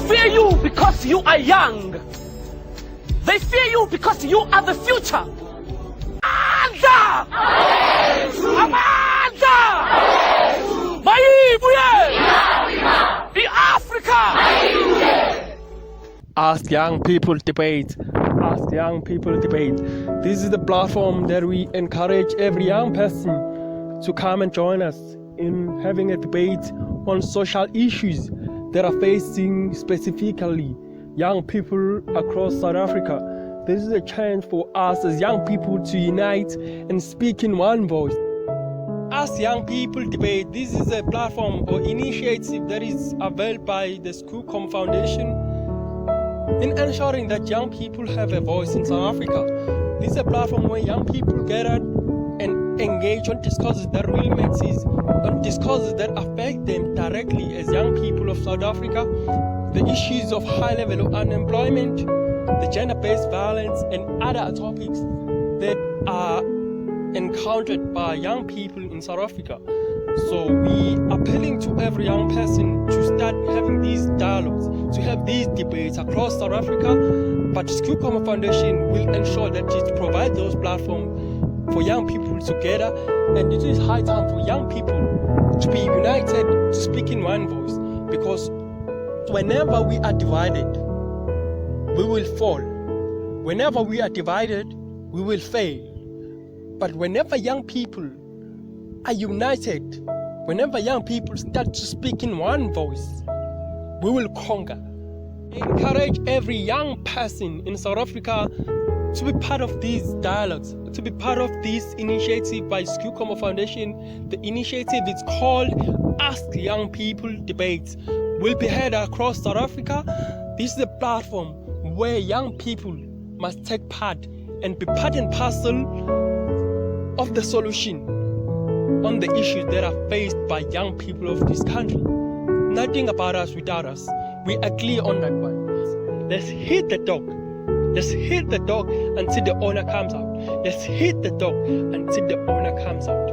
fear you because you are young. They fear you because you are the future. Amandla! Amandla! Mayibuye! I-Africa! Ask Young People Debate. Ask Young People Debate. This is the platform that we encourage every young person to come and join us in having a debate on social issues that are facing specifically young people across South Africa. This is a chance for us as young people to unite and speak in one voice. Ask Young People Debate. This is a platform or initiative that is availed by the Schoolcom Foundation in ensuring that young people have a voice in South Africa. This is a platform where young people gather and engage on discourses that really matters, on discourses that affect them directly as young people of South Africa, the issues of high level of unemployment, the gender-based violence, and other topics that are encountered by young people in South Africa. So we appealing to every young person to start having these dialogues, to have these debates across South Africa. But Schoolcom Foundation will ensure that it provides those platforms for young people together, and it is high time for young people to be united, to speak in one voice, because whenever we are divided, we will fall. Whenever we are divided, we will fail. But whenever young people are united, whenever young people start to speak in one voice, we will conquer. Encourage every young person in South Africa to be part of these dialogues, to be part of this initiative by Schoolcom Foundation. The initiative is called Ask Young People Debates. Will be held across South Africa. This is a platform where young people must take part and be part and parcel of the solution on the issues that are faced by young people of this country. Nothing about us without us. We are clear on that one. Let's hit the dog. Let's hit the dog until the owner comes out. Let's hit the dog until the owner comes out.